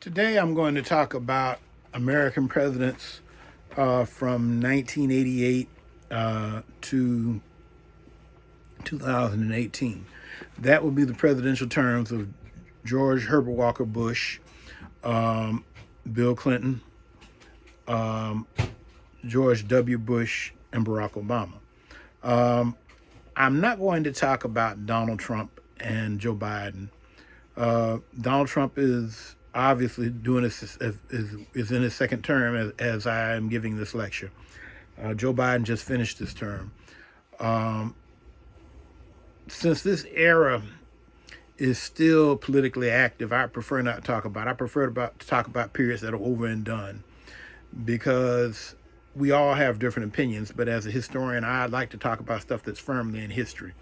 Today I'm going to talk about American presidents from 1988 to 2018. That will be the presidential terms of George Herbert Walker Bush, Bill Clinton, George W. Bush, and Barack Obama. I'm not going to talk about Donald Trump and Joe Biden. Donald Trump is obviously doing this is in his second term as I am giving this lecture. Joe Biden just finished his term. Since this era is still politically active, I prefer not to talk about. I prefer to talk about periods that are over and done, because we all have different opinions. But as a historian, I'd like to talk about stuff that's firmly in history,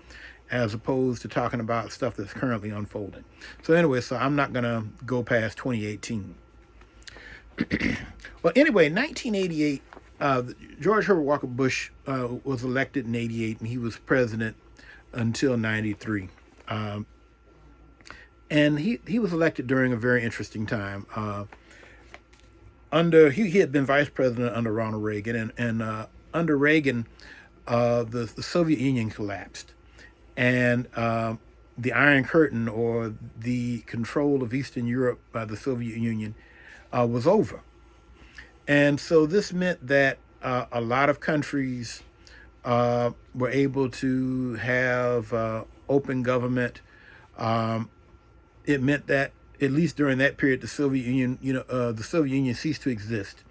as opposed to talking about stuff that's currently unfolding. So anyway, I'm not going to go past 2018. Well, anyway, 1988, George Herbert Walker Bush was elected in 88, and he was president until 93. And he was elected during a very interesting time. He had been vice president under Ronald Reagan, and under Reagan, the Soviet Union collapsed, and the Iron Curtain, or the control of Eastern Europe by the Soviet Union, was over. And so this meant that a lot of countries were able to have open government. It meant that, at least during that period, the Soviet Union, the Soviet Union ceased to exist,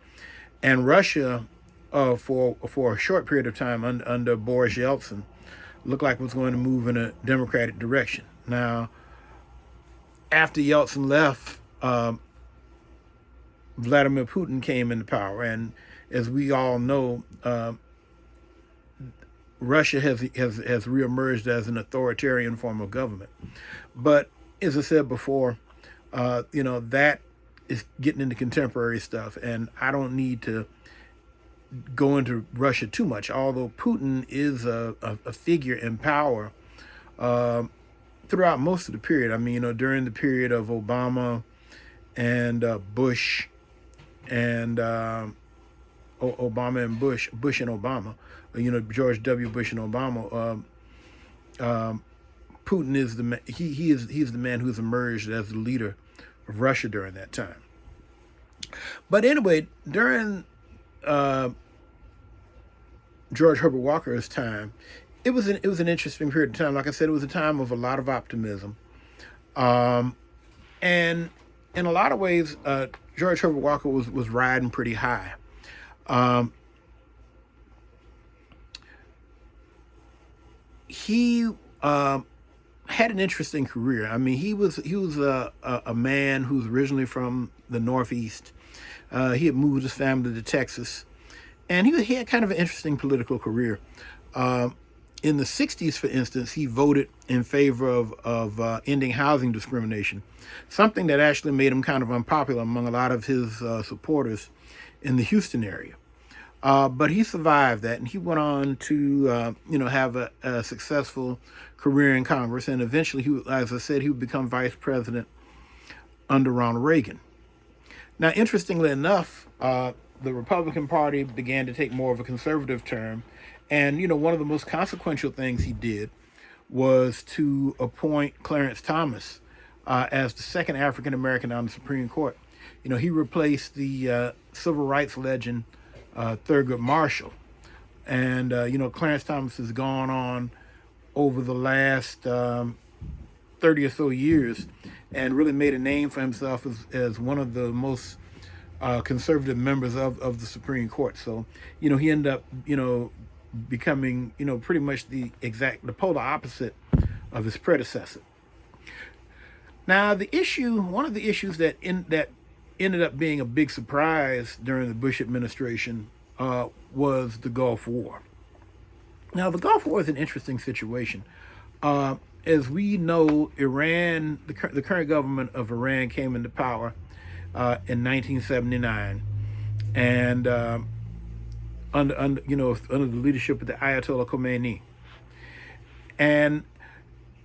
and Russia, for a short period of time under Boris Yeltsin, looked like it was going to move in a democratic direction. Now, after Yeltsin left, Vladimir Putin came into power, and as we all know, Russia has reemerged as an authoritarian form of government. But as I said before, that is getting into contemporary stuff, and I don't need to go into Russia too much. Although Putin is a figure in power throughout most of the period. I mean, during the period of Obama and Bush, and Obama and Bush and Obama, George W. Bush and Obama. Putin is he's the man who's emerged as the leader of Russia during that time. But anyway, during George Herbert Walker's time, it was an interesting period of time. Like I said, it was a time of a lot of optimism, and in a lot of ways, George Herbert Walker was riding pretty high. He had an interesting career. I mean, he was a man who's originally from the Northeast. He had moved his family to Texas, and he had kind of an interesting political career. In the 60s, for instance, he voted in favor of ending housing discrimination, something that actually made him kind of unpopular among a lot of his supporters in the Houston area. But he survived that, and he went on to, have a successful career in Congress, and eventually, as I said, he would become vice president under Ronald Reagan. Now, interestingly enough, the Republican Party began to take more of a conservative turn, and one of the most consequential things he did was to appoint Clarence Thomas as the second African American on the Supreme Court. He replaced the civil rights legend Thurgood Marshall, and Clarence Thomas has gone on over the last 30 or so years and really made a name for himself as one of the most conservative members of the Supreme Court. So he ended up becoming pretty much the polar opposite of his predecessor. Now, one of the issues that ended up being a big surprise during the Bush administration was the Gulf War. Now, the Gulf War is an interesting situation. As we know, Iran, the current government of Iran, came into power in 1979, and under the leadership of the Ayatollah Khomeini. And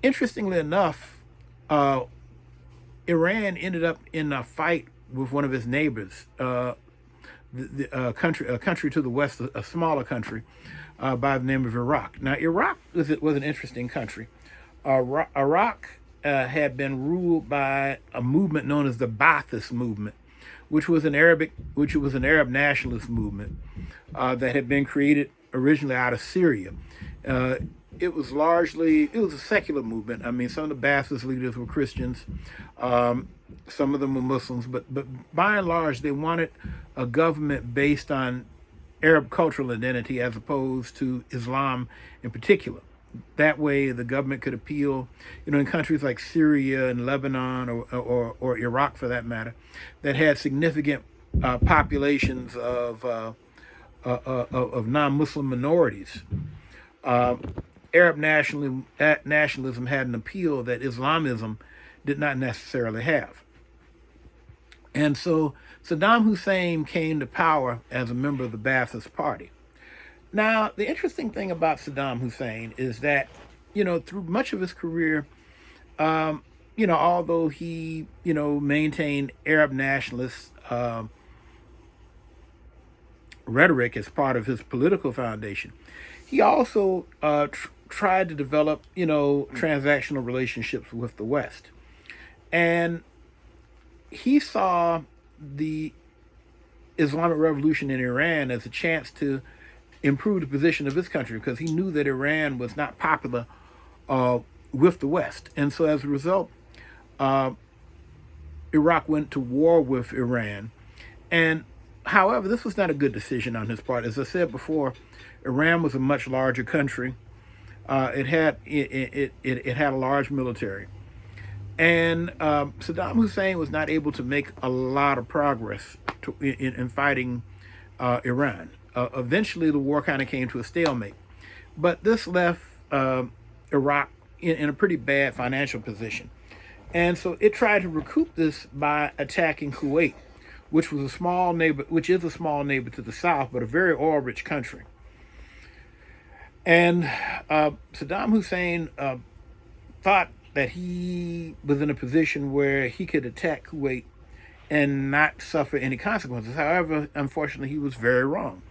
interestingly enough, Iran ended up in a fight with one of his neighbors, a country to the west, a smaller country by the name of Iraq. Now, Iraq was an interesting country. Iraq had been ruled by a movement known as the Ba'athist movement, which was an Arab nationalist movement that had been created originally out of Syria. It was a secular movement. I mean, some of the Ba'athist leaders were Christians, some of them were Muslims, but by and large, they wanted a government based on Arab cultural identity as opposed to Islam in particular. That way, the government could appeal, in countries like Syria and Lebanon or Iraq, for that matter, that had significant populations of non-Muslim minorities. Arab nationalism had an appeal that Islamism did not necessarily have. And so Saddam Hussein came to power as a member of the Ba'athist Party. Now, the interesting thing about Saddam Hussein is that, through much of his career, although he, maintained Arab nationalist rhetoric as part of his political foundation, he also tried to develop, transactional relationships with the West. And he saw the Islamic Revolution in Iran as a chance to improve the position of his country, because he knew that Iran was not popular with the West. And so as a result, Iraq went to war with Iran. And however, this was not a good decision on his part. As I said before, Iran was a much larger country. It had a large military. And Saddam Hussein was not able to make a lot of progress in fighting Iran. Eventually, the war kind of came to a stalemate. But this left Iraq in a pretty bad financial position. And so it tried to recoup this by attacking Kuwait, which is a small neighbor to the south, but a very oil-rich country. And Saddam Hussein thought that he was in a position where he could attack Kuwait and not suffer any consequences. However, unfortunately, he was very wrong.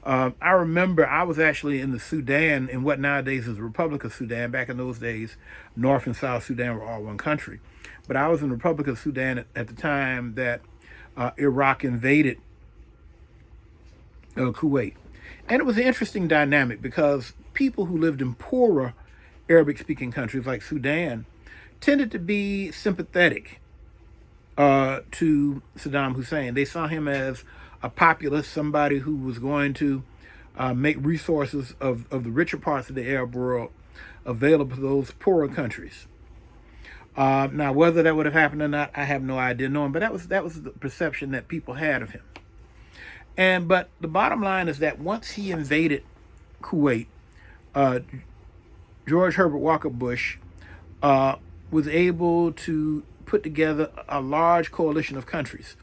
I remember I was actually in the Sudan, in what nowadays is the Republic of Sudan. Back in those days, North and South Sudan were all one country. But I was in the Republic of Sudan at the time that Iraq invaded Kuwait. And it was an interesting dynamic because people who lived in poorer Arabic-speaking countries like Sudan tended to be sympathetic to Saddam Hussein. They saw him as a populist, somebody who was going to make resources of the richer parts of the Arab world available to those poorer countries. Now, whether that would have happened or not, I have no idea knowing, but that was the perception that people had of him. But the bottom line is that once he invaded Kuwait, George Herbert Walker Bush was able to put together a large coalition of countries,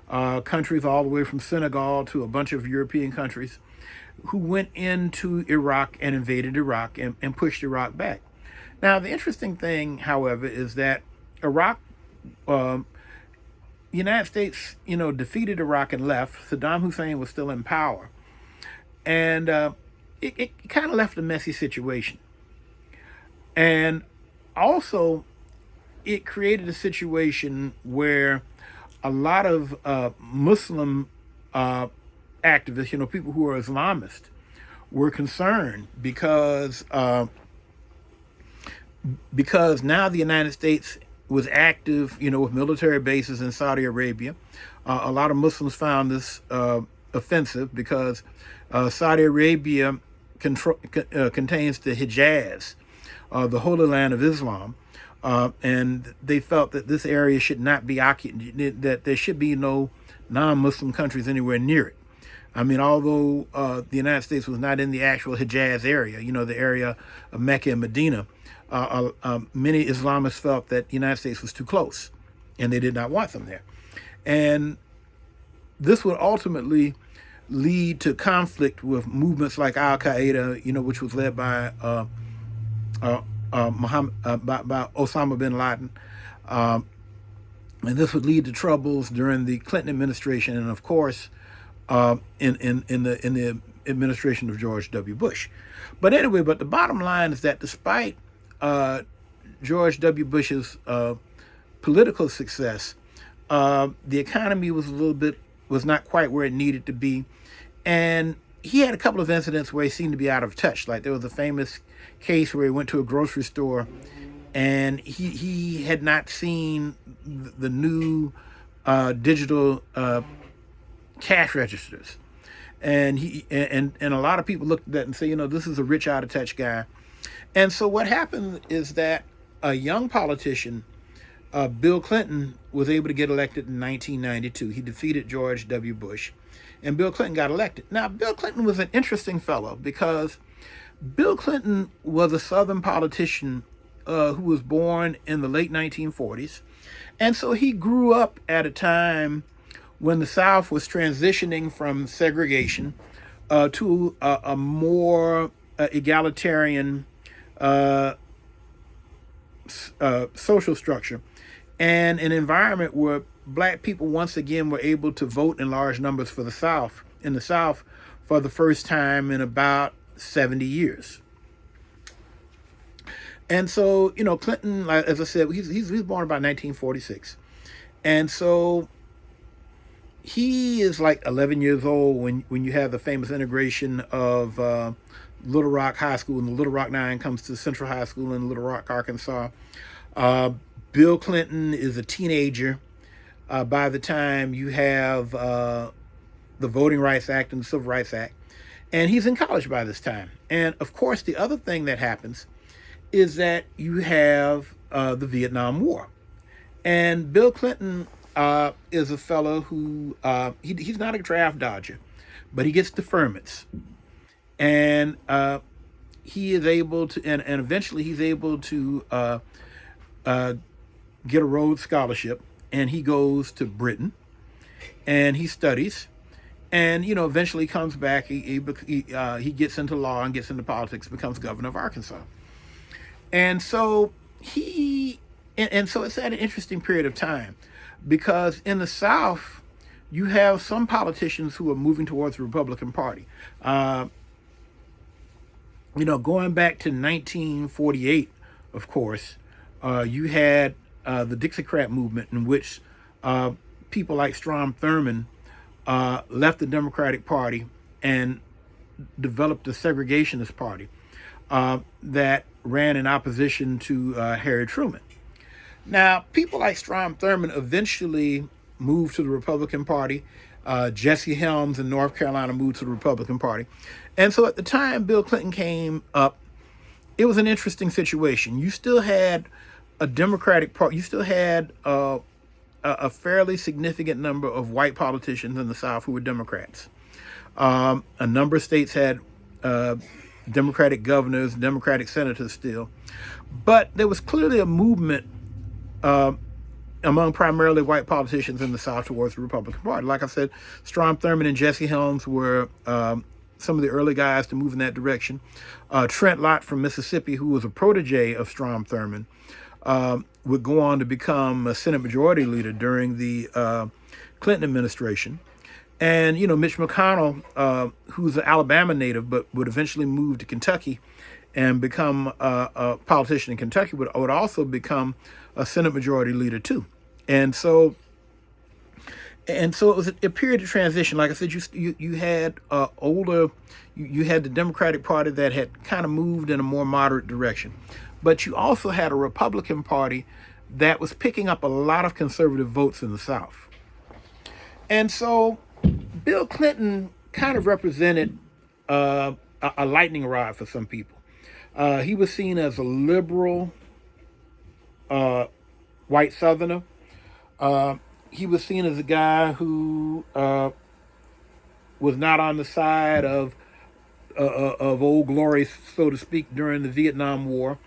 countries all the way from Senegal to a bunch of European countries, who went into Iraq and invaded Iraq and pushed Iraq back. Now, the interesting thing, however, is that Iraq, the United States, defeated Iraq and left. Saddam Hussein was still in power. And it kind of left a messy situation. And also, it created a situation where a lot of Muslim activists, people who are Islamist, were concerned because now the United States was active, with military bases in Saudi Arabia. A lot of Muslims found this offensive because Saudi Arabia contains the Hijaz, the Holy Land of Islam, and they felt that this area should not be occupied, that there should be no non-Muslim countries anywhere near it. I mean, although the United States was not in the actual Hijaz area, the area of Mecca and Medina, many Islamists felt that the United States was too close, and they did not want them there. And this would ultimately lead to conflict with movements like Al Qaeda, which was led by by Osama bin Laden, and this would lead to troubles during the Clinton administration, and of course, in the administration of George W. Bush. But anyway, but the bottom line is that despite uh, George W. Bush's political success, the economy was not quite where it needed to be, and he had a couple of incidents where he seemed to be out of touch. Like there was a famous case where he went to a grocery store and he had not seen the new digital cash registers, and and a lot of people looked at that and say, this is a rich out of touch guy. And so what happened is that a young politician, Bill Clinton, was able to get elected in 1992. He defeated George W. Bush, and Bill Clinton got elected. Now, Bill Clinton was an interesting fellow because Bill Clinton was a Southern politician who was born in the late 1940s. And so he grew up at a time when the South was transitioning from segregation to a more egalitarian social structure, and an environment where black people once again were able to vote in large numbers for the South, in the South, for the first time in about 70 years. And so, Clinton, like, as I said, he's born about 1946. And so he is like 11 years old when you have the famous integration of Little Rock High School, and the Little Rock Nine comes to Central High School in Little Rock, Arkansas. Uh, Bill Clinton is a teenager by the time you have the Voting Rights Act and the Civil Rights Act. And he's in college by this time. And of course, the other thing that happens is that you have the Vietnam War. And Bill Clinton is a fellow who, he's not a draft dodger, but he gets deferments. And he is able to, and eventually he's able to uh, get a Rhodes Scholarship, and he goes to Britain and he studies, and eventually comes back. He gets into law and gets into politics, becomes governor of Arkansas. And so and so it's at an interesting period of time, because in the South you have some politicians who are moving towards the Republican Party. Uh, going back to 1948, of course, you had the Dixiecrat movement, in which uh, people like Strom Thurmond left the Democratic Party and developed the Segregationist Party that ran in opposition to Harry Truman. Now, people like Strom Thurmond eventually moved to the Republican Party. Jesse Helms in North Carolina moved to the Republican Party. And so at the time Bill Clinton came up, it was an interesting situation. You still had a Democratic Party, you still had a fairly significant number of white politicians in the South who were Democrats. A number of states had Democratic governors, Democratic senators still. But there was clearly a movement uh, among primarily white politicians in the South towards the Republican Party. Like I said, Strom Thurmond and Jesse Helms were some of the early guys to move in that direction. Trent Lott from Mississippi, who was a protege of Strom Thurmond, would go on to become a Senate Majority Leader during the Clinton administration. And, Mitch McConnell, who's an Alabama native, but would eventually move to Kentucky and become a politician in Kentucky, would also become a Senate Majority Leader too. And so it was a period of transition. Like I said, you had you had the Democratic Party that had kind of moved in a more moderate direction, but you also had a Republican Party that was picking up a lot of conservative votes in the South. And so Bill Clinton kind of represented a lightning rod for some people. He was seen as a liberal white Southerner. He was seen as a guy who was not on the side of old glory, so to speak, during the Vietnam War.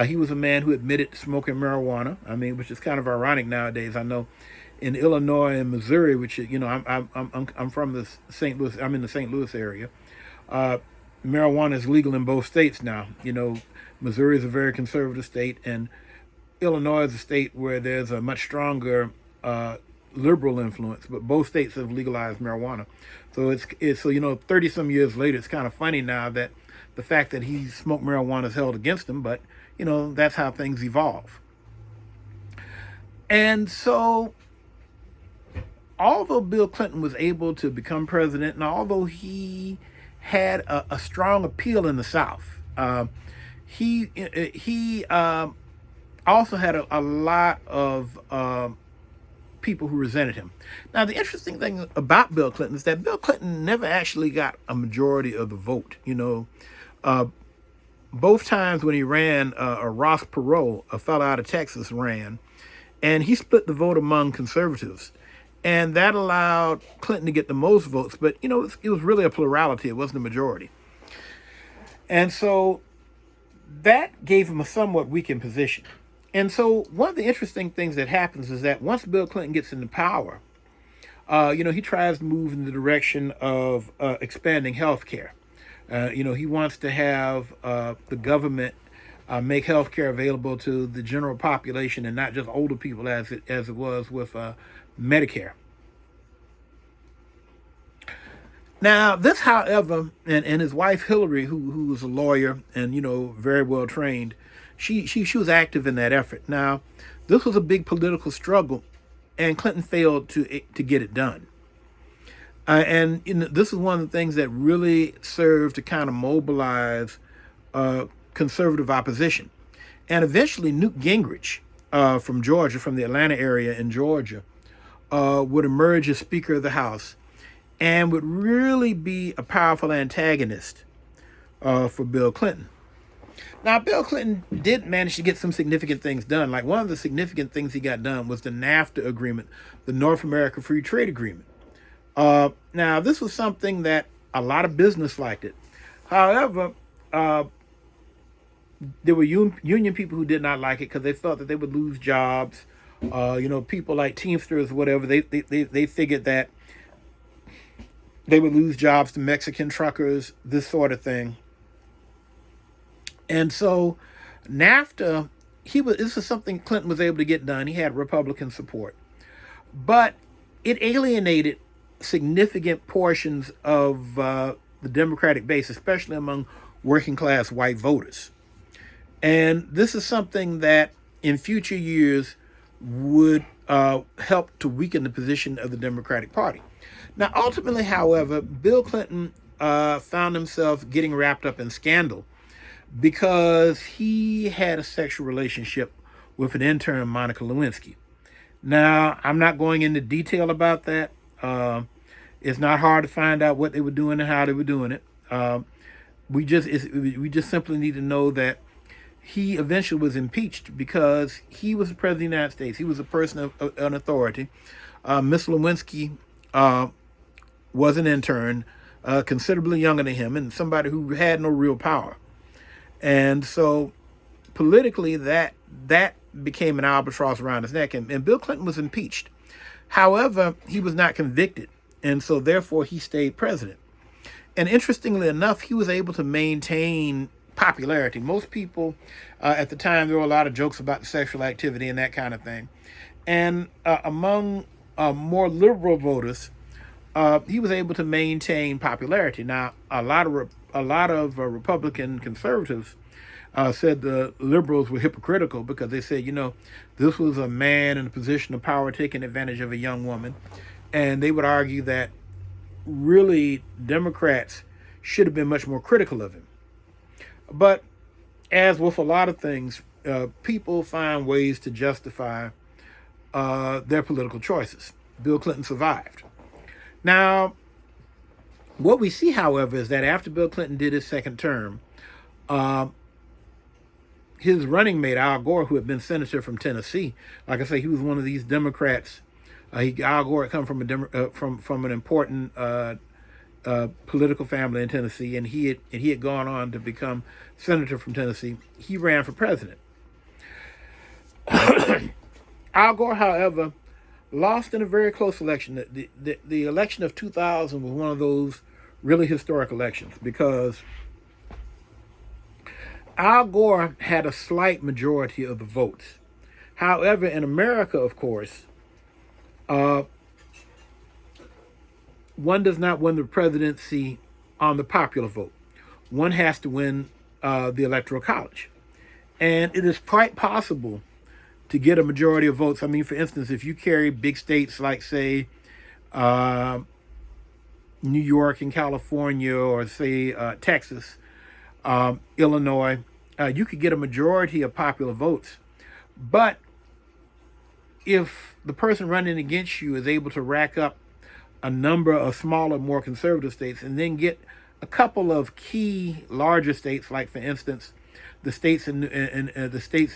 He was a man who admitted to smoking marijuana. I mean, which is kind of ironic nowadays. I know in Illinois and Missouri, which I'm from the St. Louis. I'm in the St. Louis area. Uh, Marijuana is legal in both states now. Missouri is a very conservative state, and Illinois is a state where there's a much stronger liberal influence, but both states have legalized marijuana. So it's so 30 some years later, it's kind of funny now that the fact that he smoked marijuana is held against him, but that's how things evolve. And so, although Bill Clinton was able to become president, and although he had a strong appeal in the South, he also had a lot of people who resented him. Now, the interesting thing about Bill Clinton is that Bill Clinton never actually got a majority of the vote. Both times when he ran, Ross Perot, a fellow out of Texas, ran, and he split the vote among conservatives. And that allowed Clinton to get the most votes, but it was really a plurality. It wasn't a majority. And so that gave him a somewhat weakened position. And so one of the interesting things that happens is that once Bill Clinton gets into power, he tries to move in the direction of expanding health care. He wants to have the government make health care available to the general population and not just older people as it was with Medicare. Now, this, however, and his wife Hillary, who was a lawyer and very well trained, she was active in that effort. Now, this was a big political struggle, and Clinton failed to get it done. And this is one of the things that really served to kind of mobilize conservative opposition. And eventually, Newt Gingrich from Georgia, from the Atlanta area in Georgia, would emerge as Speaker of the House and would really be a powerful antagonist for Bill Clinton. Now, Bill Clinton did manage to get some significant things done. Like, one of the significant things he got done was the NAFTA agreement, the North America Free Trade Agreement. Now, this was something that a lot of business liked it. However, there were union people who did not like it because they felt that they would lose jobs. People like Teamsters, whatever, they figured that they would lose jobs to Mexican truckers, this sort of thing. And so NAFTA, this is something Clinton was able to get done. He had Republican support. But it alienated significant portions of the Democratic base, especially among working class white voters. And this is something that in future years would help to weaken the position of the Democratic Party. Now, ultimately, however, Bill Clinton found himself getting wrapped up in scandal because he had a sexual relationship with an intern, Monica Lewinsky. Now, I'm not going into detail about that. It's not hard to find out what they were doing and how they were doing it. We just simply need to know that he eventually was impeached because he was the president of the United States. He was a person of an authority. Miss Lewinsky was an intern, considerably younger than him, and somebody who had no real power. And so politically, that became an albatross around his neck, and Bill Clinton was impeached. However, he was not convicted, and so therefore he stayed president. And interestingly enough, he was able to maintain popularity. Most people at the time, there were a lot of jokes about sexual activity and that kind of thing. And among more liberal voters, he was able to maintain popularity. Now, a lot of Republican conservatives said the liberals were hypocritical because they said, this was a man in a position of power taking advantage of a young woman. And they would argue that really Democrats should have been much more critical of him. But as with a lot of things, people find ways to justify their political choices. Bill Clinton survived. Now, what we see, however, is that after Bill Clinton did his second term, his running mate, Al Gore, who had been senator from Tennessee, like I say, he was one of these Democrats. Al Gore had come from from an important political family in Tennessee, and he had gone on to become senator from Tennessee. He ran for president. Al Gore, however, lost in a very close election. The election of 2000 was one of those really historic elections because Al Gore had a slight majority of the votes. However, in America, of course, Uh, one does not win the presidency on the popular vote. One has to win the electoral college. And it is quite possible to get a majority of votes. I mean, for instance, if you carry big states like, say, uh, New York and California, or say Texas, Illinois, you could get a majority of popular votes. But if the person running against you is able to rack up a number of smaller, more conservative states, and then get a couple of key larger states, like for instance, the states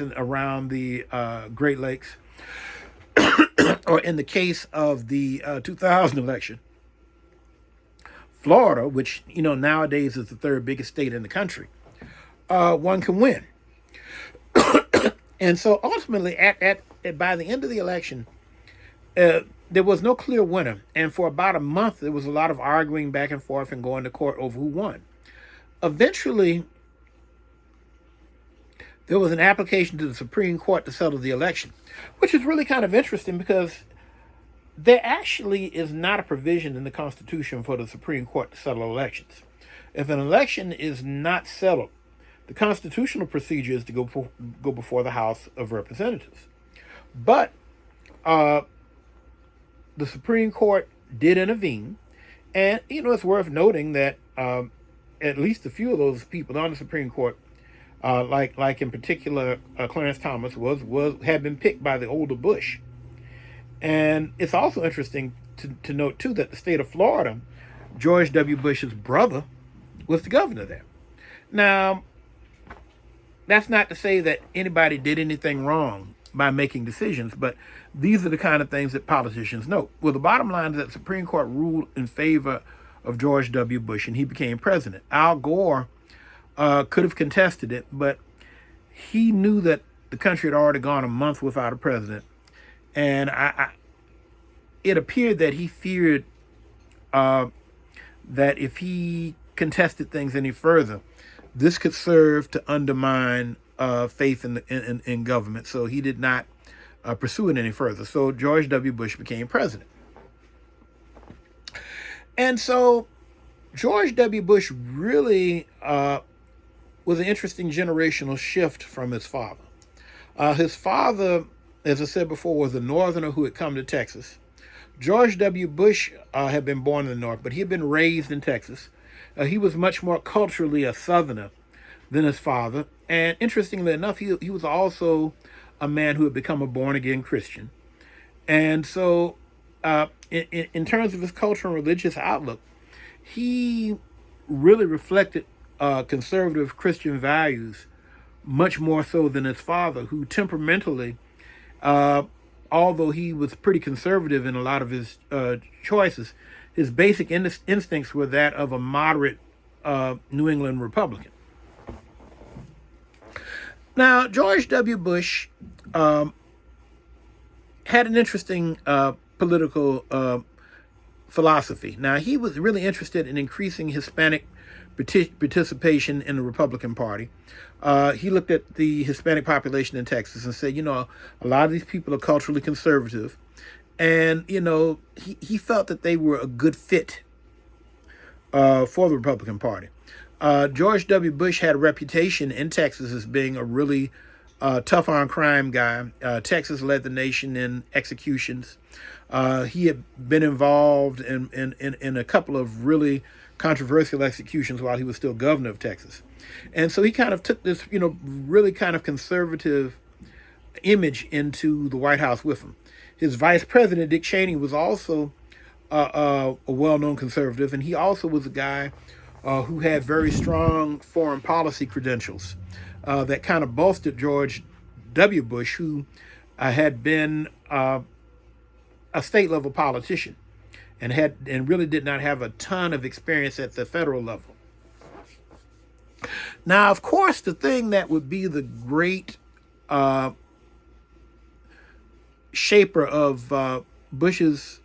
around the Great Lakes, or in the case of the 2000 election, Florida, which nowadays is the third biggest state in the country, one can win. And so ultimately, by the end of the election, there was no clear winner, and for about a month there was a lot of arguing back and forth and going to court over who won. Eventually, there was an application to the Supreme Court to settle the election, which is really kind of interesting because there actually is not a provision in the Constitution for the Supreme Court to settle elections. If an election is not settled, the constitutional procedure is to go before the House of Representatives. But the Supreme Court did intervene, and it's worth noting that at least a few of those people on the Supreme Court, like in particular Clarence Thomas, had been picked by the older Bush. And it's also interesting to note too that the state of Florida, George W. Bush's brother, was the governor there. Now, that's not to say that anybody did anything wrong by making decisions, but these are the kind of things that politicians note. Well, the bottom line is that the Supreme Court ruled in favor of George W. Bush, and he became president. Al Gore could have contested it, but he knew that the country had already gone a month without a president, and it appeared that he feared that if he contested things any further, this could serve to undermine faith in government. So he did not pursue it any further. So George W. Bush became president. And so George W. Bush really was an interesting generational shift from his father. His father, as I said before, was a northerner who had come to Texas. George W. Bush had been born in the North, but he had been raised in Texas. He was much more culturally a Southerner than his father. And interestingly enough, he was also a man who had become a born-again Christian. And so in terms of his cultural and religious outlook, he really reflected conservative Christian values much more so than his father, who temperamentally, although he was pretty conservative in a lot of his choices, his basic instincts were that of a moderate New England Republican. Now, George W. Bush had an interesting political philosophy. Now, he was really interested in increasing Hispanic participation in the Republican Party. He looked at the Hispanic population in Texas and said, a lot of these people are culturally conservative. And, he felt that they were a good fit for the Republican Party. George W. Bush had a reputation in Texas as being a really tough on crime guy. Texas led the nation in executions. He had been involved in a couple of really controversial executions while he was still governor of Texas. And so he kind of took this, really kind of conservative image into the White House with him. His vice president, Dick Cheney, was also a well-known conservative, and he also was a guy who had very strong foreign policy credentials that kind of bolstered George W. Bush, who had been a state-level politician and really did not have a ton of experience at the federal level. Now, of course, the thing that would be the great shaper of Bush's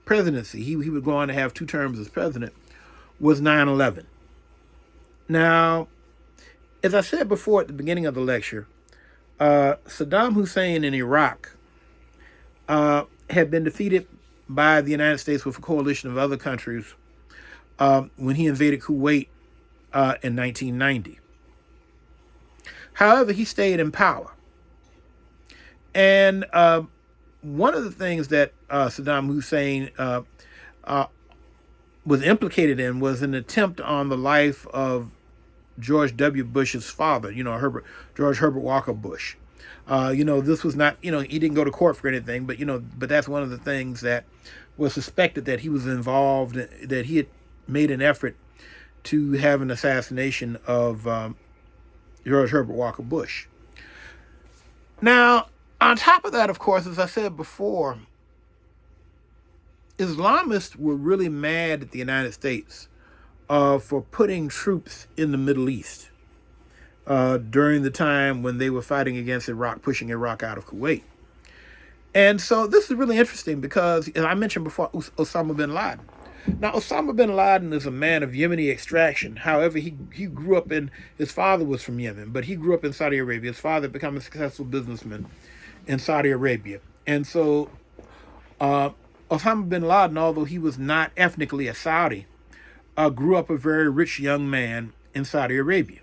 presidency, he would go on to have 2 terms as president, was 9/11. Now, as I said before at the beginning of the lecture, Saddam Hussein in Iraq had been defeated by the United States with a coalition of other countries when he invaded Kuwait in 1990. However, he stayed in power. And one of the things that Saddam Hussein was implicated in was an attempt on the life of George W. Bush's father, George Herbert Walker Bush. This was not, he didn't go to court for anything, but that's one of the things that was suspected, that he was involved, that he had made an effort to have an assassination of George Herbert Walker Bush. Now, on top of that, of course, as I said before, Islamists were really mad at the United States for putting troops in the Middle East during the time when they were fighting against Iraq, pushing Iraq out of Kuwait. And so this is really interesting because, as I mentioned before, Osama bin Laden. Now, Osama bin Laden is a man of Yemeni extraction. However, he grew up his father was from Yemen, but he grew up in Saudi Arabia. His father became a successful businessman in Saudi Arabia. And so Osama bin Laden, although he was not ethnically a Saudi, grew up a very rich young man in Saudi Arabia.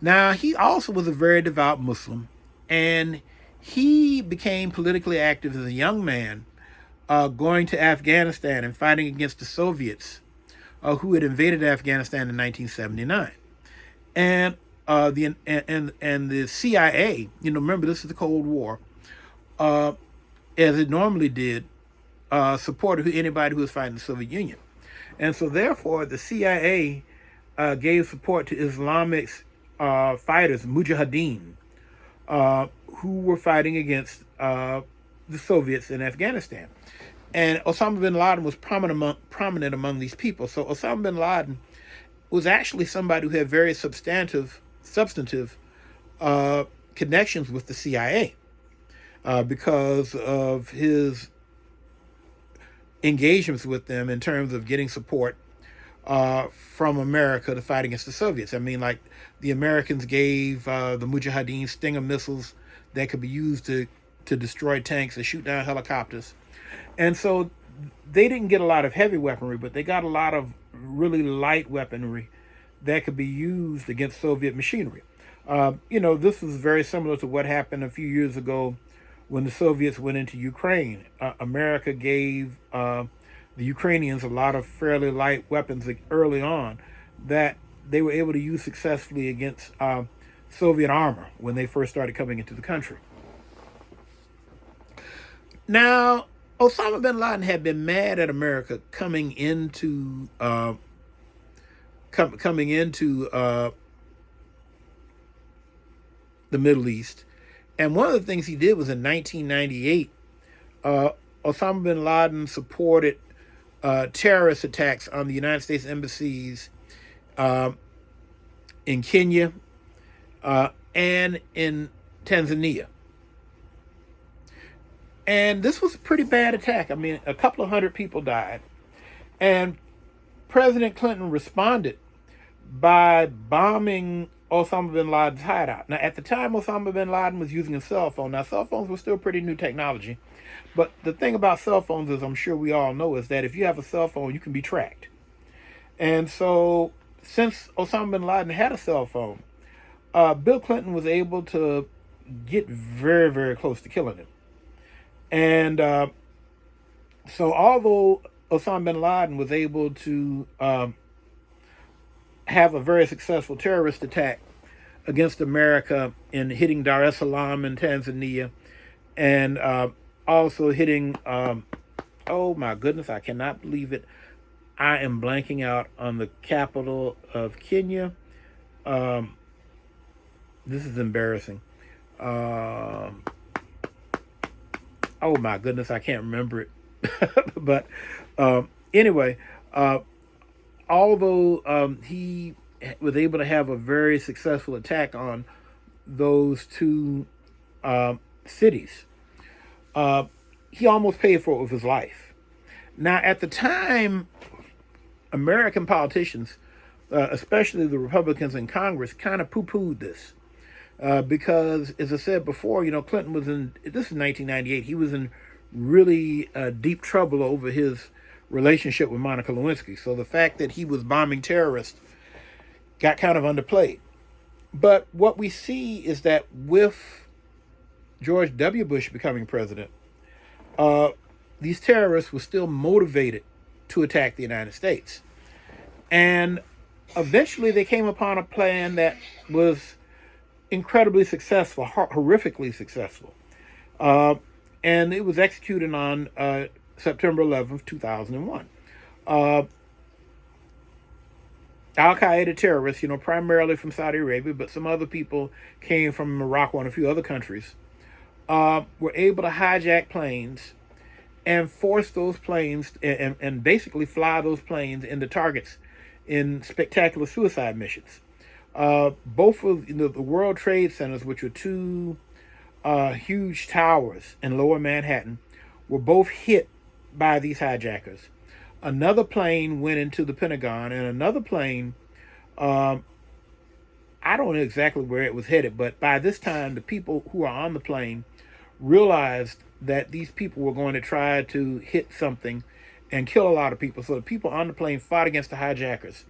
Now, he also was a very devout Muslim, and he became politically active as a young man, going to Afghanistan and fighting against the Soviets who had invaded Afghanistan in 1979. And the CIA, remember, this is the Cold War, as it normally did, supported anybody who was fighting the Soviet Union. And so therefore, the CIA gave support to Islamic fighters, Mujahideen, who were fighting against the Soviets in Afghanistan. And Osama bin Laden was prominent among these people. So Osama bin Laden was actually somebody who had very substantive connections with the CIA because of his engagements with them in terms of getting support from America to fight against the Soviets. I mean, like, the Americans gave the Mujahideen Stinger missiles that could be used to destroy tanks and shoot down helicopters. And so they didn't get a lot of heavy weaponry, but they got a lot of really light weaponry that could be used against Soviet machinery. This was very similar to what happened a few years ago when the Soviets went into Ukraine. America gave the Ukrainians a lot of fairly light weapons early on that they were able to use successfully against Soviet armor when they first started coming into the country. Now, Osama bin Laden had been mad at America coming into the Middle East, and one of the things he did was in 1998, Osama bin Laden supported terrorist attacks on the United States embassies in Kenya and in Tanzania. And this was a pretty bad attack. I mean, a couple of hundred people died. And President Clinton responded by bombing Osama bin Laden's hideout. Now, at the time, Osama bin Laden was using a cell phone. Now, cell phones were still pretty new technology. But the thing about cell phones, as I'm sure we all know, is that if you have a cell phone, you can be tracked. And so, since Osama bin Laden had a cell phone, Bill Clinton was able to get very, very close to killing him. And so although Osama bin Laden was able to have a very successful terrorist attack against America in hitting Dar es Salaam in Tanzania, and also hitting, oh my goodness, I cannot believe it, I am blanking out on the capital of Kenya. This is embarrassing. Oh my goodness, I can't remember it. But anyway, although he was able to have a very successful attack on those two cities, he almost paid for it with his life. Now, at the time, American politicians, especially the Republicans in Congress, kind of poo-pooed this. because, as I said before, Clinton was in, this is 1998, he was in really deep trouble over his relationship with Monica Lewinsky. So the fact that he was bombing terrorists got kind of underplayed. But what we see is that with George W. Bush becoming president, uh, these terrorists were still motivated to attack the United States. And eventually they came upon a plan that was incredibly successful, horrifically successful. Uh, and it was executed on September 11th, 2001. Uh, Al Qaeda terrorists, primarily from Saudi Arabia, but some other people came from Morocco and a few other countries, were able to hijack planes and force those planes and basically fly those planes into targets in spectacular suicide missions. Both of the World Trade Centers, which were two huge towers in Lower Manhattan, were both hit by these hijackers. Another plane went into the Pentagon, and another plane, um, I don't know exactly where it was headed, but by this time, the people who were on the plane realized that these people were going to try to hit something and kill a lot of people. So the people on the plane fought against the hijackers.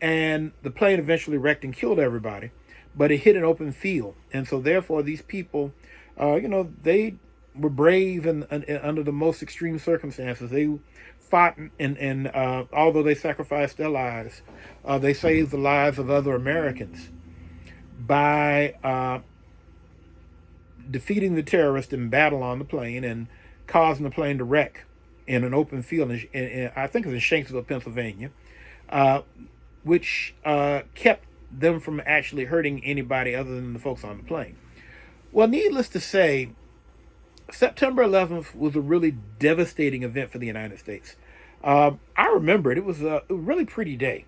And the plane eventually wrecked and killed everybody, but it hit an open field. And so, therefore, these people, they were brave and under the most extreme circumstances. They fought, and although they sacrificed their lives, they saved the lives of other Americans by defeating the terrorists in battle on the plane and causing the plane to wreck in an open field. I think it was in Shanksville, Pennsylvania, uh, which kept them from actually hurting anybody other than the folks on the plane. Well, needless to say, September 11th was a really devastating event for the United States. I remember it. It was a really pretty day.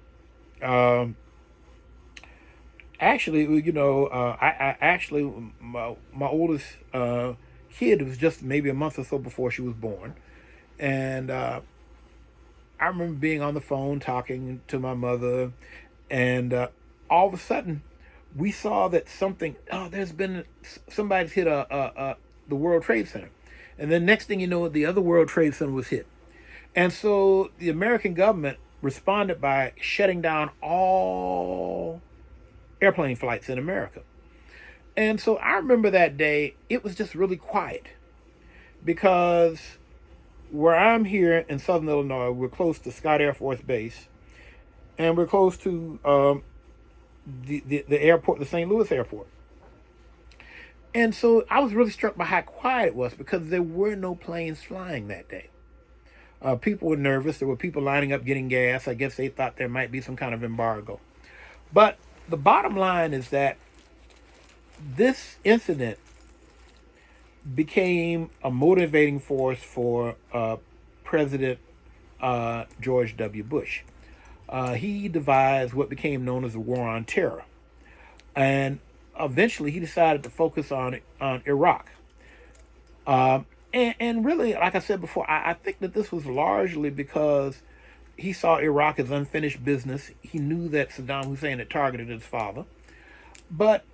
Um, Actually, I actually, my oldest kid was just maybe a month or so before she was born. And I remember being on the phone talking to my mother, and all of a sudden, we saw that something. Oh, there's been somebody's hit the World Trade Center, and then next thing you know, the other World Trade Center was hit, and so the American government responded by shutting down all airplane flights in America. And so I remember that day. It was just really quiet because where I'm here in Southern Illinois, we're close to Scott Air Force Base, and we're close to the airport, the St. Louis airport. And so I was really struck by how quiet it was because there were no planes flying that day. People were nervous. There were people lining up getting gas. I guess they thought there might be some kind of embargo. But the bottom line is that this incident became a motivating force for President George W. Bush. He devised what became known as the War on Terror, and eventually he decided to focus on Iraq. And really, like I said before, I think that this was largely because he saw Iraq as unfinished business. He knew that Saddam Hussein had targeted his father, but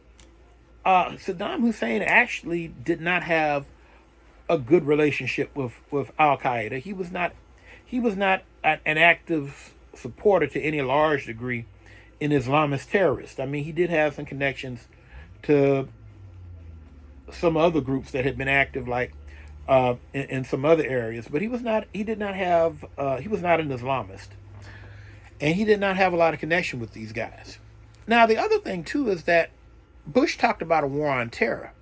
Saddam Hussein actually did not have a good relationship with Al Qaeda. He was not an active supporter to any large degree in Islamist terrorists. I mean, he did have some connections to some other groups that had been active, like in some other areas, but he was not. He did not have. He was not an Islamist, and he did not have a lot of connection with these guys. Now, the other thing too is that Bush talked about a war on terror.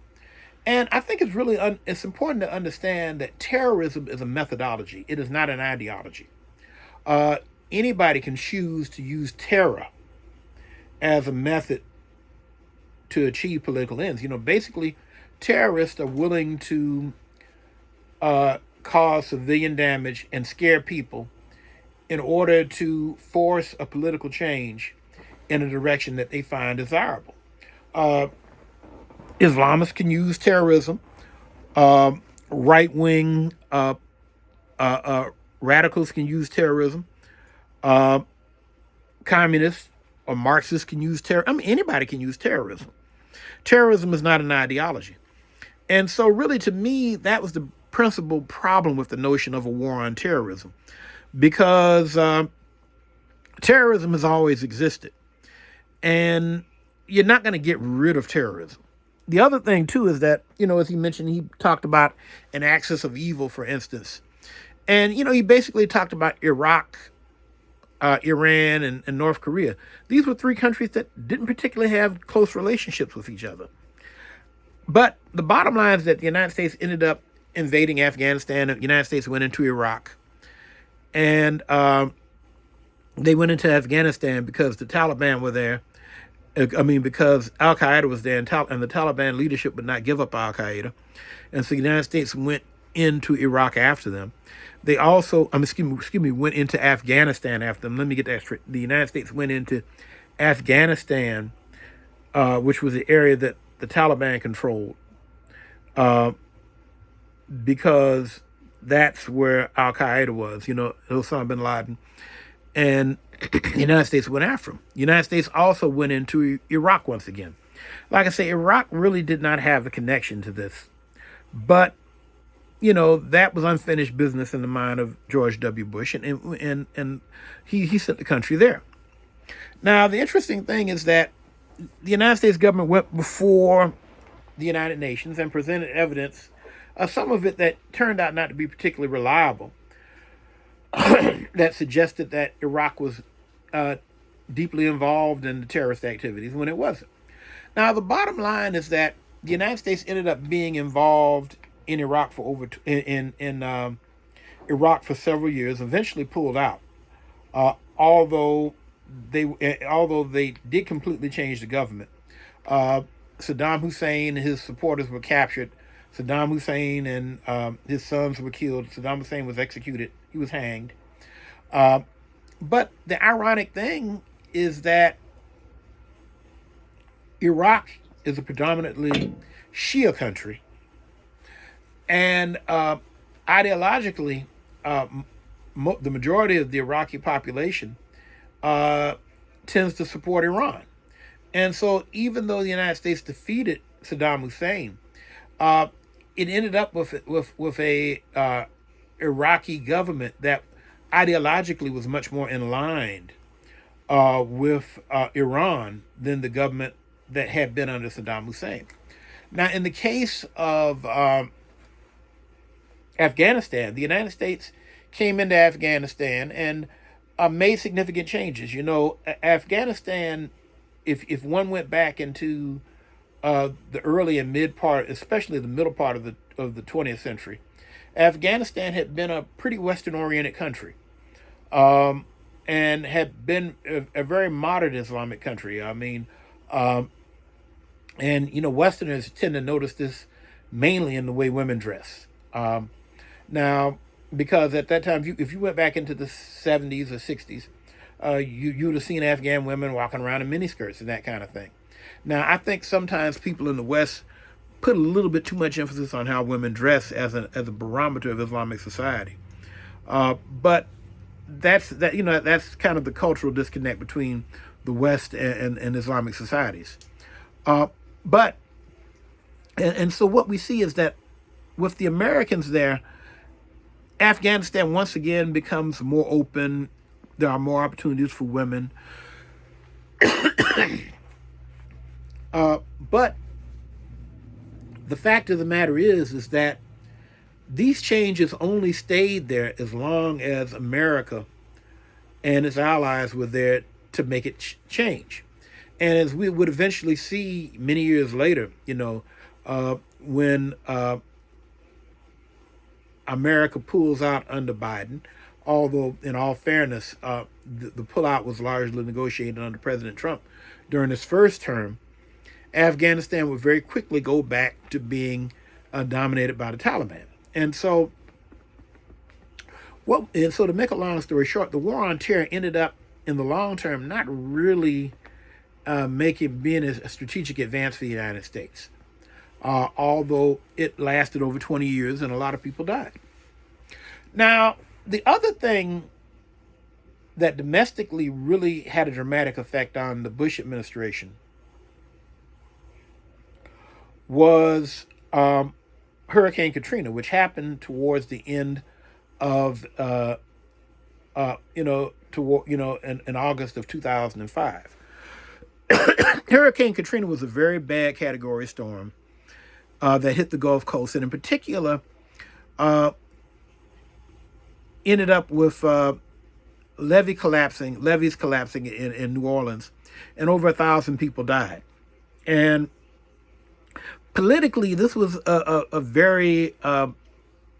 And I think it's really it's important to understand that terrorism is a methodology. It is not an ideology. Uh, Anybody can choose to use terror as a method to achieve political ends. Basically, terrorists are willing to cause civilian damage and scare people in order to force a political change in a direction that they find desirable. Uh, Islamists can use terrorism. Right wing radicals can use terrorism. Uh, Communists or Marxists can use terror. I mean, anybody can use terrorism. Terrorism is not an ideology. And so, really, to me, that was the principal problem with the notion of a war on terrorism, because terrorism has always existed, and you're not going to get rid of terrorism. The other thing, too, is that, as he mentioned, he talked about an axis of evil, for instance. And, he basically talked about Iraq, Iran, and North Korea. These were three countries that didn't particularly have close relationships with each other. But the bottom line is that the United States ended up invading Afghanistan. The United States went into Iraq. And they went into Afghanistan because the Taliban were there. Because Al Qaeda was there, and the Taliban leadership would not give up Al Qaeda. And so the United States went into Iraq after them. They also, went into Afghanistan after them. Let me get that straight. The United States went into Afghanistan, which was the area that the Taliban controlled, because that's where Al Qaeda was, Osama bin Laden. And the United States went after him. The United States also went into Iraq once again. Like I say, Iraq really did not have a connection to this. But, that was unfinished business in the mind of George W. Bush, and he sent the country there. Now, the interesting thing is that the United States government went before the United Nations and presented evidence, some of it that turned out not to be particularly reliable, that suggested that Iraq was deeply involved in the terrorist activities when it wasn't. Now, the bottom line is that the United States ended up being involved in Iraq for Iraq for several years. Eventually, pulled out. Although they did completely change the government. Saddam Hussein and his supporters were captured. Saddam Hussein and his sons were killed. Saddam Hussein was executed. He was hanged. But the ironic thing is that Iraq is a predominantly Shia country. And ideologically, the majority of the Iraqi population tends to support Iran. And so even though the United States defeated Saddam Hussein, it ended up with a Iraqi government that ideologically was much more in line with Iran than the government that had been under Saddam Hussein. Now, in the case of Afghanistan, the United States came into Afghanistan and made significant changes. Afghanistan, if one went back into the early and mid part, especially the middle part of the 20th century, Afghanistan had been a pretty Western-oriented country, and had been a very modern Islamic country. Westerners tend to notice this mainly in the way women dress. Now, because at that time, if you went back into the 70s or 60s, you would have seen Afghan women walking around in miniskirts and that kind of thing. Now, I think sometimes people in the West put a little bit too much emphasis on how women dress as a barometer of Islamic society. But that's kind of the cultural disconnect between the West and Islamic societies. But so what we see is that with the Americans there, Afghanistan once again becomes more open. There are more opportunities for women. But the fact of the matter is that these changes only stayed there as long as America and its allies were there to make it change. And as we would eventually see many years later, when America pulls out under Biden, although in all fairness, the pullout was largely negotiated under President Trump during his first term, Afghanistan would very quickly go back to being dominated by the Taliban. And so to make a long story short, the war on terror ended up in the long term not really being a strategic advance for the United States, although it lasted over 20 years and a lot of people died. Now, the other thing that domestically really had a dramatic effect on the Bush administration was Hurricane Katrina, which happened towards the end of in August of 2005. Hurricane Katrina was a very bad category storm that hit the Gulf Coast, and in particular, ended up with levees collapsing in New Orleans, and over 1,000 people died. And politically, this was a very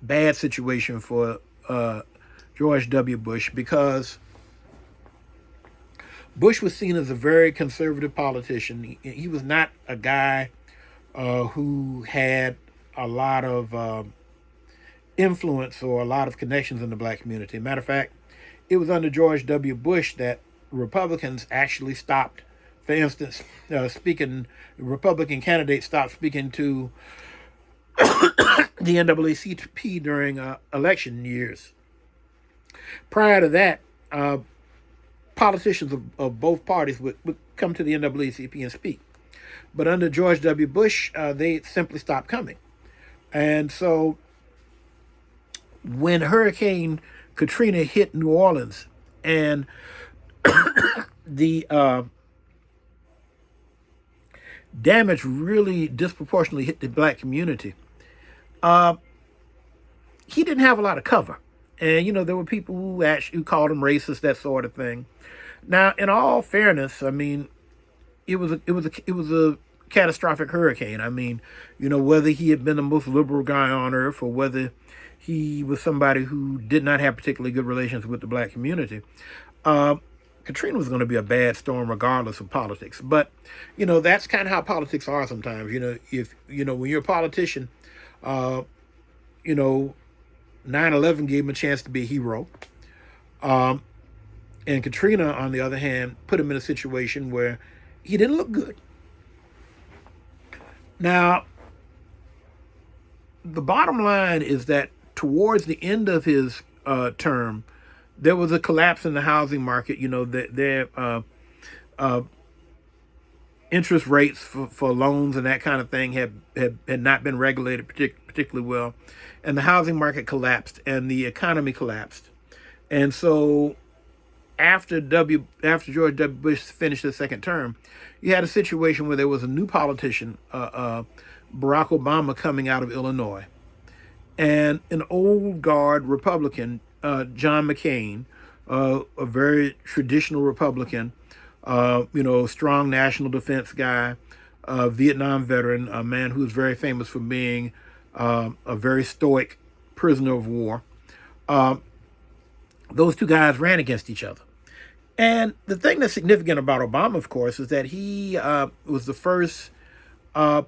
bad situation for George W. Bush, because Bush was seen as a very conservative politician. He was not a guy who had a lot of influence or a lot of connections in the black community. Matter of fact, it was under George W. Bush that Republicans actually stopped, for instance, Republican candidates stopped speaking to the NAACP during election years. Prior to that, politicians of both parties would come to the NAACP and speak. But under George W. Bush, they simply stopped coming. And so when Hurricane Katrina hit New Orleans, and the damage really disproportionately hit the black community, he didn't have a lot of cover. And there were people who called him racist, that sort of thing. Now, in all fairness, I mean, it was a catastrophic hurricane. I mean, whether he had been the most liberal guy on earth, or whether he was somebody who did not have particularly good relations with the black community, Katrina was going to be a bad storm regardless of politics. But that's kind of how politics are sometimes. If when you're a politician, 9/11 gave him a chance to be a hero. And Katrina, on the other hand, put him in a situation where he didn't look good. Now, the bottom line is that towards the end of his term, there was a collapse in the housing market. Their interest rates for loans and that kind of thing had not been regulated particularly well, and the housing market collapsed and the economy collapsed. And so after George W. Bush finished his second term, you had a situation where there was a new politician, Barack Obama, coming out of Illinois, and an old guard Republican, John McCain, a very traditional Republican, strong national defense guy, a Vietnam veteran, a man who's very famous for being a very stoic prisoner of war. Those two guys ran against each other. And the thing that's significant about Obama, of course, is that he was the first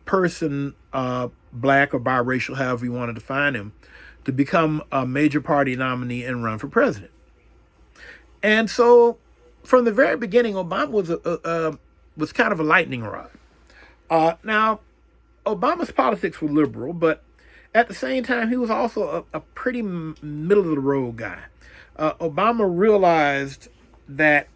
person, black or biracial, however you want to define him, to become a major party nominee and run for president. And so from the very beginning, Obama was kind of a lightning rod. Now, Obama's politics were liberal, but at the same time, he was also a pretty middle of the road guy. Obama realized that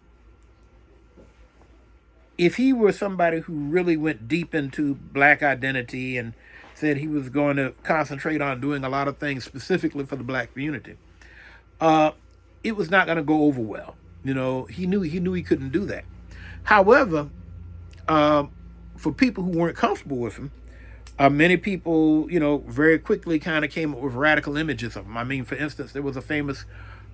if he were somebody who really went deep into black identity and said he was going to concentrate on doing a lot of things specifically for the black community, it was not going to go over well. He knew he couldn't do that. However, for people who weren't comfortable with him, many people, very quickly kind of came up with radical images of him. I mean, for instance, there was a famous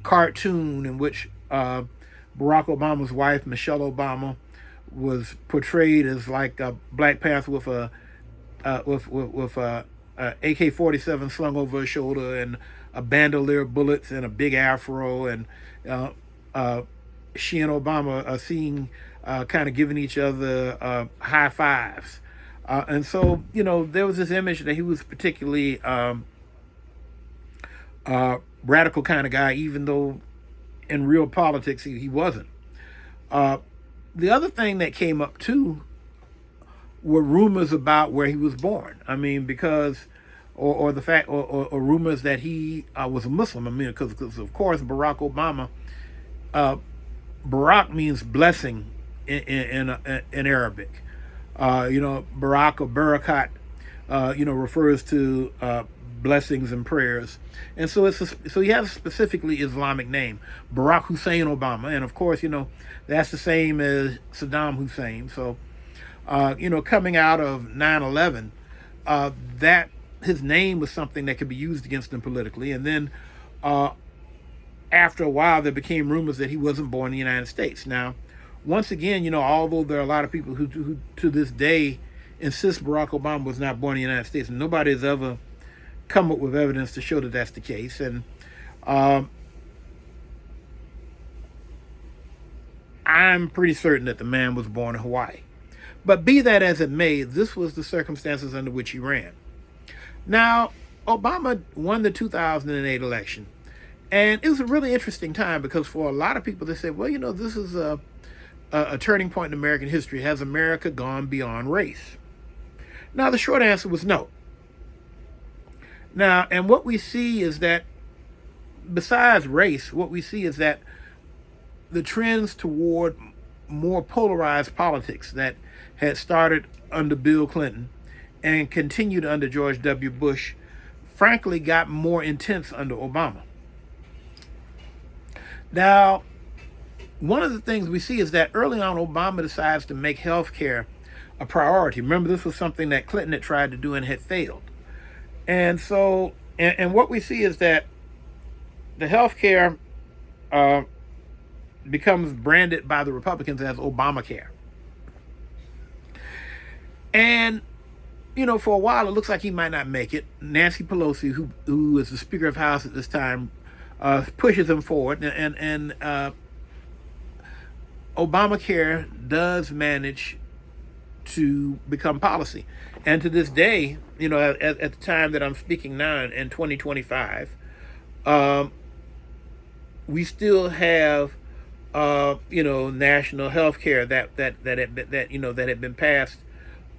cartoon in which Barack Obama's wife, Michelle Obama, was portrayed as like a Black Panther with a AK-47 slung over her shoulder and a bandolier of bullets and a big afro, and she and Obama are seen kind of giving each other high fives. And so, there was this image that he was particularly radical kind of guy, even though in real politics he wasn't. The other thing that came up too were rumors about where he was born. I mean, because, or the fact, or rumors that he was a Muslim. I mean, because of course Barack Obama, Barak means blessing in Arabic. Barak or Barakat refers to blessings and prayers. And so so he has a specifically Islamic name, Barack Hussein Obama. And of course, that's the same as Saddam Hussein. So, coming out of 9/11, that his name was something that could be used against him politically. And then after a while, there became rumors that he wasn't born in the United States. Now, once again, although there are a lot of people who to this day insist Barack Obama was not born in the United States, and nobody has ever come up with evidence to show that that's the case. And I'm pretty certain that the man was born in Hawaii. But be that as it may, this was the circumstances under which he ran. Now, Obama won the 2008 election. And it was a really interesting time because for a lot of people, they said, well, this is a turning point in American history. Has America gone beyond race? Now, the short answer was no. Now, and what we see is that besides race, what we see is that the trends toward more polarized politics that had started under Bill Clinton and continued under George W. Bush, frankly, got more intense under Obama. Now, one of the things we see is that early on, Obama decides to make health care a priority. Remember, this was something that Clinton had tried to do and had failed. And so, and what we see is that the health care becomes branded by the Republicans as Obamacare. And, for a while, it looks like he might not make it. Nancy Pelosi, who is the Speaker of the House at this time, pushes him forward. And Obamacare does manage to become policy. And to this day, at the time that I'm speaking now in 2025, we still have national health care that had been passed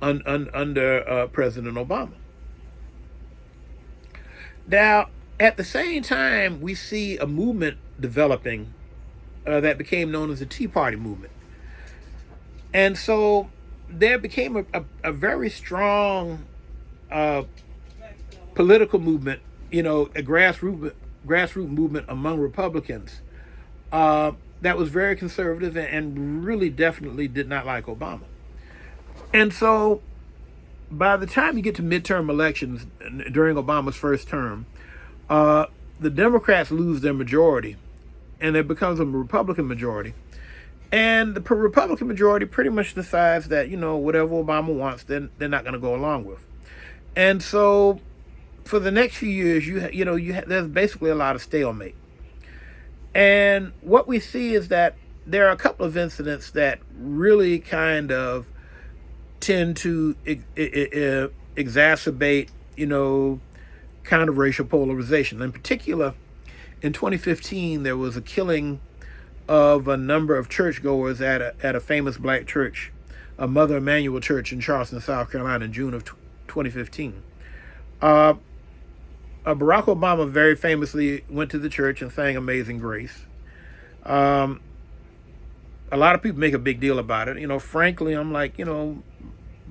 under President Obama. Now, at the same time, we see a movement developing that became known as the Tea Party movement. And so there became a very strong political movement, a grassroots movement among Republicans that was very conservative and really definitely did not like Obama. And so by the time you get to midterm elections during Obama's first term, the Democrats lose their majority and there becomes a Republican majority. And the Republican majority pretty much decides that, whatever Obama wants, then they're not going to go along with. And so for the next few years, there's basically a lot of stalemate. And what we see is that there are a couple of incidents that really kind of tend to exacerbate, kind of racial polarization. In particular, in 2015, there was a killing of a number of churchgoers at a famous black church, a Mother Emanuel Church in Charleston, South Carolina, in June of 2015. Barack Obama very famously went to the church and sang Amazing Grace. A lot of people make a big deal about it. Frankly, I'm like,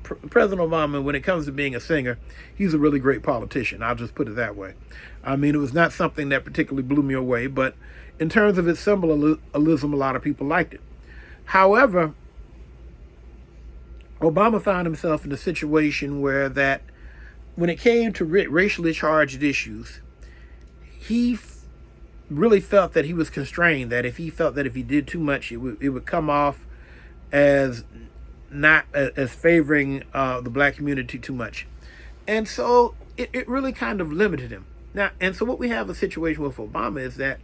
President Obama, when it comes to being a singer, he's a really great politician. I'll just put it that way. I mean, it was not something that particularly blew me away, but in terms of its symbolism, a lot of people liked it. However, Obama found himself in a situation where that when it came to racially charged issues, he really felt that he was constrained, that if he did too much, it would come off as not as favoring the black community too much. And so it really kind of limited him. Now, and so what we have a situation with Obama is that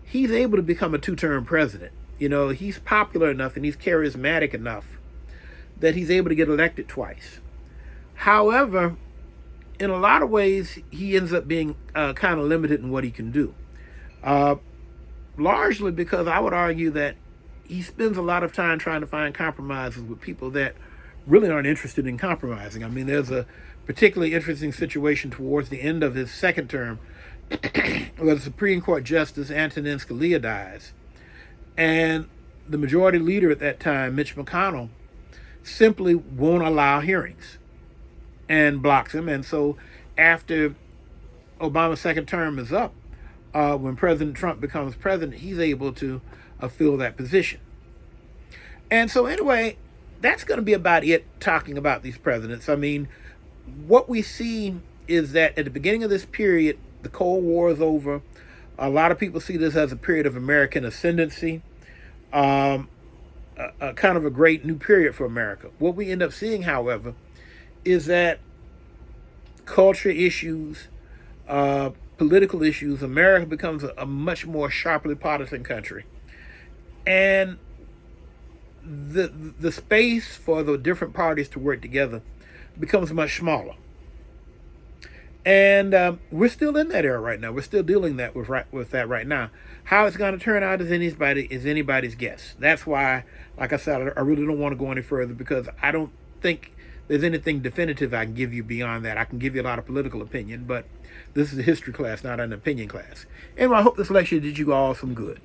he's able to become a two-term president. He's popular enough and he's charismatic enough that he's able to get elected twice. However, in a lot of ways, he ends up being kind of limited in what he can do. Largely because I would argue that he spends a lot of time trying to find compromises with people that really aren't interested in compromising. I mean, there's a particularly interesting situation towards the end of his second term where the Supreme Court Justice Antonin Scalia dies. And the majority leader at that time, Mitch McConnell, simply won't allow hearings. and blocks him. And so after Obama's second term is up, when President Trump becomes president, he's able to fill that position. And so anyway, that's going to be about it talking about these presidents. I mean, what we see is that at the beginning of this period, the Cold War is over. A lot of people see this as a period of American ascendancy, a kind of a great new period for America. What we end up seeing, however, is that culture issues, political issues, America becomes a much more sharply partisan country. And the space for the different parties to work together becomes much smaller. And we're still in that era right now. We're still dealing with that right now. How it's going to turn out is anybody's guess. That's why, like I said, I really don't want to go any further, because I don't think there's anything definitive I can give you beyond that. I can give you a lot of political opinion, but this is a history class, not an opinion class. Anyway, I hope this lecture did you all some good.